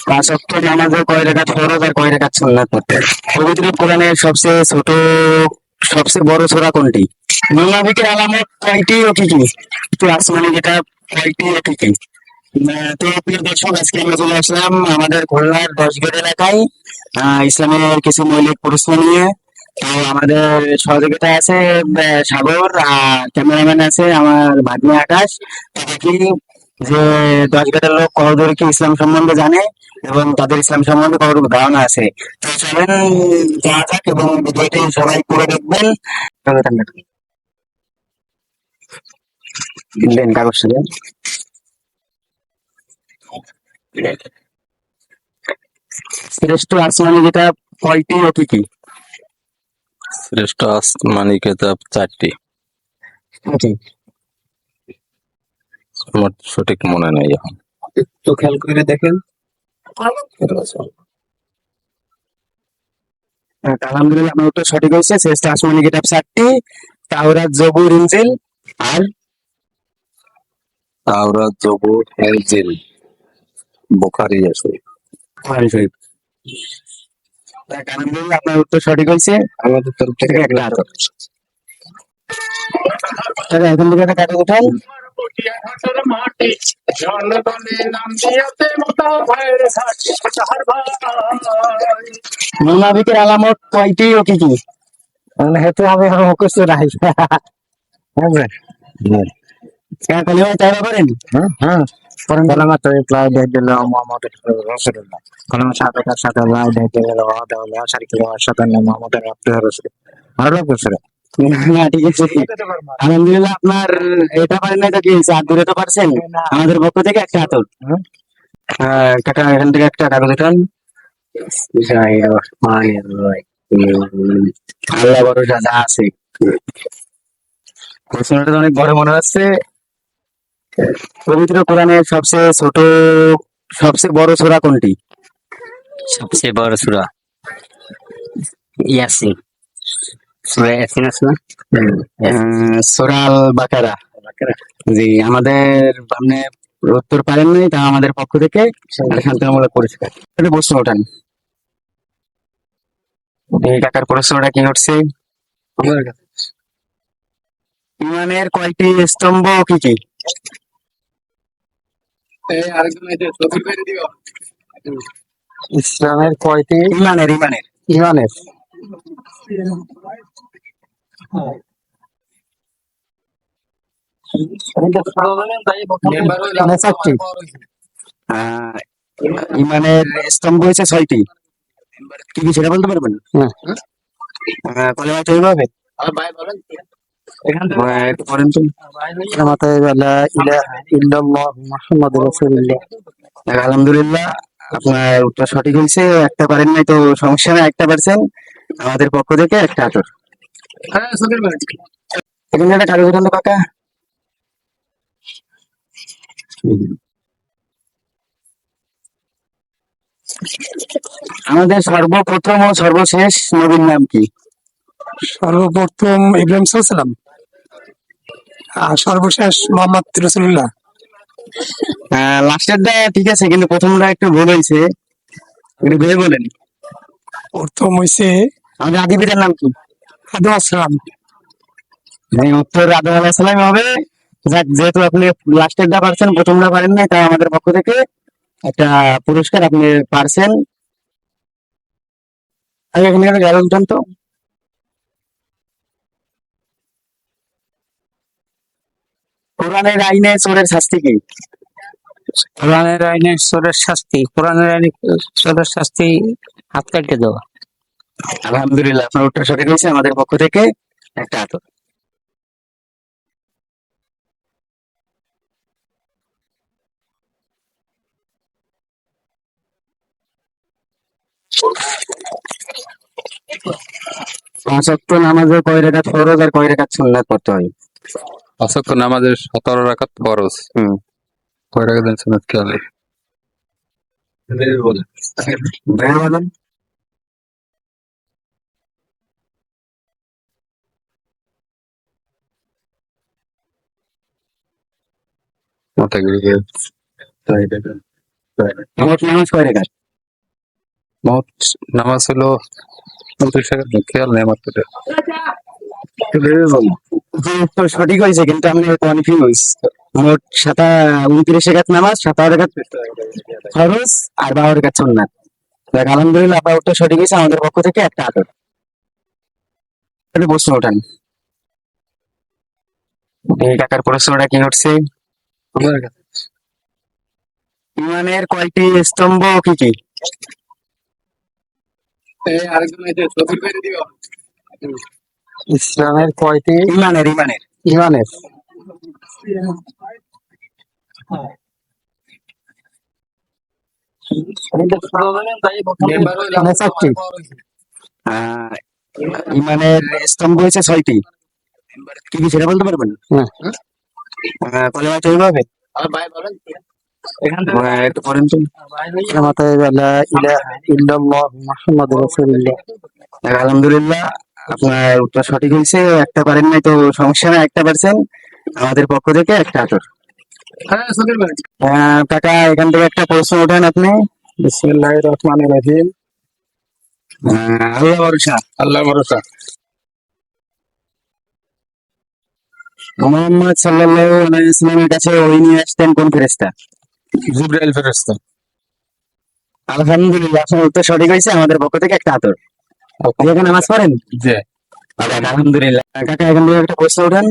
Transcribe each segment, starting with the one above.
পাঁচ ওয়াক্ত নামাজে কয় রাকাত ফরজ আর কয় রাকাত সুন্নাত পড়তে হয়? পবিত্র কোরআনের সবচেয়ে ছোট সবচেয়ে বড় সূরা কোনটি? মুনাফিকের আলামত কয়টি ও কি কি? তো আসমানি কিতাব কয়টি ও কি কি? তো প্রিয় দর্শক, আজকে আমরা চলে আসলাম আমাদের খুলনার 10 গেট এলাকায় ইসলামের কিছু মৌলিক প্রশ্ন নিয়ে। তো আমাদের সহযোগিতায় আছে সাগর, আর ক্যামেরাম্যান আছে আমার ভাগ্নে আকাশ। তো দেখি যে 10 গেটের লোক কতদূর কি ইসলাম সম্বন্ধে জানে এবং তাদের ইসলাম সম্বন্ধে কতটুকু ধারণা আছে। তো চলেন যাওয়া যাক এবং ভিডিওটি সবাই পুরো দেখবেন। দেন কাগজটা দেন। শ্রেষ্ঠ আসমানি কিতাব কয়টি ও কি কি? শ্রেষ্ঠ আসমানি কিতাব 4টি। Okay. আমার সঠিক মনে নেই এখন। একটু খেয়াল করে দেখেন। আলহামদুলিল্লাহ, আপনার উত্তর সঠিক হয়েছে। শ্রেষ্ঠ আসমানি কিতাব 4টি: তাওরাত, জবুর, ইনজিল আর তাওরাত, জবুর, ইনজিল, বুখারী আছে। কোরআন শরীফ। আলহামদুলিল্লাহ, আপনার উত্তর সঠিক হয়েছে। আমাদের তরফ থেকে একটা হাত। এখন থেকে একটা কাগজ উঠান। মুনাফিকের আলামত কয়টি ও কি কি? হেতু আমি মুখস্থ রাখি। কালিমা তাওবা করেন? হ্যাঁ কালামা তাইয়্যিবা ইল্লাল্লাহ মুহাম্মাদুর রাসূলুল্লাহ। কালামা শাহাদাত আশহাদু আল্লা ইলাহা ইল্লাল্লাহ ওয়াহদাহু লা শারীকা লাহু ওয়া আশহাদু আন্না মুহাম্মাদান আবদুহু ওয়া রাসূলুহু। ভালো লাগছে না, ঠিক আছে। আলহামদুলিল্লাহ, আপনার এটা পারেন নাই তো কি হয়েছে? আর দূরে তো পারছেন। আমাদের পক্ষ থেকে একটা হাতল। কাকা, এখান থেকে একটা কাগজ উঠান। আল্লাহ ভরসা যা আছে। প্রশ্নটা তো অনেক বড় মনে হচ্ছে। পবিত্র কোরআনের সবচেয়ে বড় সূরা কোনটি? সবচেয়ে বড় সূরা ইয়াসিন। সূরা ইয়াসিন আছে না? সূরা আল বাকারা। জি, আমাদের আপনি উত্তর পারেন নাই, তা আমাদের পক্ষ থেকে শান্তিমূলক পুরস্কার। একটা প্রশ্ন ওঠান। এই কাকার প্রশ্নটা কি হচ্ছে? ইমানের কয়টি স্তম্ভ কি কি? ইসলামের কয়টি? ইমানের ইমানের চারটি। আহ, ইমানের স্তম্ভ হয়েছে 6টি। কি কি সেটা বলতে পারবেন? কলেমা তৈরি হবে? একটু পড়েন তো। কালামা তাইয়্যিবা লা ইলাহা ইল্লাল্লাহ মুহাম্মাদুর রাসূলুল্লাহ। আলহামদুলিল্লাহ, আপনার উত্তর সঠিক হয়েছে। একটা পারেন নাই তো সমস্যা নেই, একটা পারছেন। আমাদের পক্ষ থেকে একটা আতর। এখানে একটা কাগজ উঠান তো কাকা। আমাদের সর্বপ্রথম ও সর্বশেষ নবীর নাম কি? সর্বপ্রথম ইব্রাহিম সাল্লাম, আর সর্বশেষ মোহাম্মদ রাসূলুল্লাহ। লাস্টেরটা ঠিক আছে, কিন্তু প্রথমটা একটু ভুল হয়েছে। একটু ভেবে বলেন। প্রথম হইছে আমাদের আদি পিতার নাম কি? আদম আসসালাম। উত্তর আদম আলাইহিস সালাম হবে। যাক, যেহেতু আপনি লাস্টেরটা পারছেন, প্রথমটা পারেন নাই, তাই আমাদের পক্ষ থেকে একটা পুরস্কার আপনি পারছেন। আগে এখানে একটা কাগজ উঠান তো। কোরআনের আইনে চোরের শাস্তি কি? কোরআনের আইনে চোরের শাস্তি, কোরআনের আইনে চোরের শাস্তি হাত কাটতে দেওয়া। আলহামদুলিল্লাহ, আপনার উত্তর সঠিক হয়েছে। আমাদের পক্ষ থেকে একটা আতর। পাঁচ ওয়াক্ত নামাজে কয় রাকাত ফরজ আর কয় রাকাত সুন্নাত পড়তে হয়? 5 ওয়াক্ত নামাজের 17 রাকাত ফরজ। কয় রাকাত সুন্নাত কি হবে? ভাইয়া বলেন। মাথা ঘুরে গেছে। মোট নামাজ কয় রাকাত? মোট নামাজ হলো 29 রাকাত, খেয়াল নেই আমার তো এটা। যে উত্তর সঠিক হয়েছে কিন্তু আমি কনফিউজ। মোট 29 রাকাত নামাজ, 17 রাকাত ফরজ আর 12 রাকাত সুন্নাত। দেখ, আলহামদুলিল্লাহ আপনার উত্তর সঠিক হয়েছে, আমাদের পক্ষ থেকে একটা আদর। একটা প্রশ্ন ওঠান। এই কাকার প্রশ্নটা কি হচ্ছে? ইমানের কয়টি স্তম্ভ কি কি? ইসলামের কয়টি ইমানের ইমানের ইমানের মানে চারটি। আহ, ইমানের স্তম্ভ হয়েছে 6টি। কি কি সেটা বলতে পারবেন? কলেমা তৈরি হবে? একটু পড়েন তো। আমাতে লা ইলাহা ইল্লাল্লাহ মুহাম্মাদুর রাসূলুল্লাহ। আলহামদুলিল্লাহ আপনার উত্তর সঠিক হয়েছে, একটা পারেন নাই তো সমস্যা নাই, একটা পারছেন, আমাদের পক্ষ থেকে একটা আদর। কাকা এখান থেকে একটা প্রশ্ন ওঠেন আপনি। বিসমিল্লাহির রহমানির রহিম। আল্লাহ ভরসা। আল্লাহ ভরসা। মুহাম্মদ সাল্লাল্লাহু আলাইহি ওয়াসাল্লামের কাছে ওহী নিয়ে আসতেন কোন ফেরেশতা? জিবরাইল ফেরেশতা। আলহামদুলিল্লাহ আপনার উত্তর সঠিক হয়েছে, আমাদের পক্ষ থেকে একটা আদর। আপনি এখন নামাজ পড়েন? জি। আলহামদুলিল্লাহ। কাকা এখান থেকে একটা প্রশ্ন ওঠেন।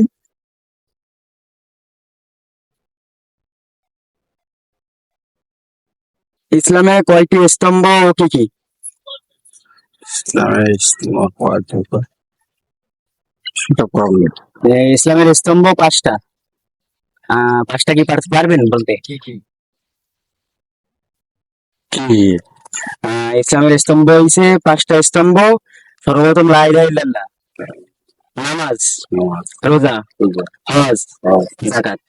ইসলামে কয়টি স্তম্ভ ও কি কি? ইসলামের স্তম্ভ 5টা। 5টা কি পারবেন বলতে? কি কি? ইসলামের স্তম্ভ হইছে 5টা স্তম্ভ। সর্বপ্রথম লা ইলাহা ইল্লাল্লাহ, নামাজ, রোজা, হজ, যাকাত।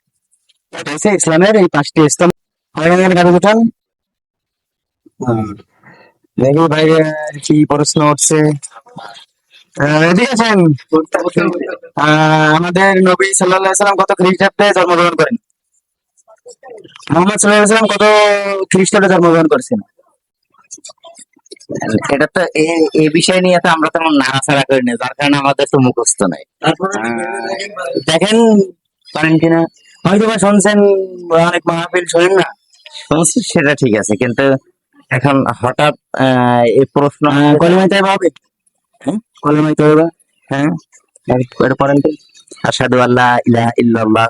এটা হচ্ছে ইসলামের এই 5টি স্তম্ভ। কাগজ উঠান। দেখি ভাই কি প্রশ্ন উঠছে। রেডি আছেন? আমাদের নবী সাল্লাল্লাহু আলাইহি সাল্লাম কত খ্রিস্টাব্দে জন্মগ্রহণ করেন? মোহাম্মদ সাল্লাল্লাহু আলাইহি সাল্লাম কত খ্রিস্টাব্দে জন্মগ্রহণ করেছেন? এটা তো এই বিষয় নিয়ে তো আমরা তেমন নাড়াচাড়া করি না, যার কারণে আমাদের তো মুখস্থ নাই। দেখেন পারেন কিনা, হয়তো বা শুনছেন, অনেক মাহফিল শোনেন না। শুনছি সেটা ঠিক আছে, কিন্তু এখন হঠাৎ এই প্রশ্ন কলেমাই তাইবা হবে? কলেমাই তাইবা, হ্যাঁ এটা পড়েন তো। আশহাদু আল্লা ইলাহা ইল্লাল্লাহ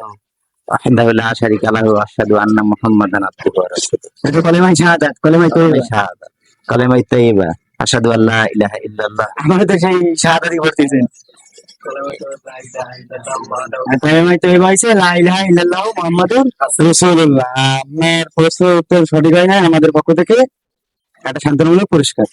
ওয়াহদাহু লা শারীকা লাহু ওয়া আশহাদু আন্না মুহাম্মাদান আবদুহু ওয়া রাসূলুহু। এটা কলেমাই শাহাদাত, কলেমাই তাইবা। শাহাদাত, কালেমায়ে তাইয়্যিবা, আশহাদু আল্লা ইলাহা ইল্লাল্লাহ। আমাদের তো সেই শাহাদাতই পড়তেছেন। কলেমাই তাইবা হইছে লা ইলাহা ইল্লাল্লাহু মুহাম্মাদুর রাসূলুল্লাহ। আপনার প্রশ্নের উত্তর সঠিক হয় না, আমাদের পক্ষ থেকে একটা শান্তমূলক পুরস্কার।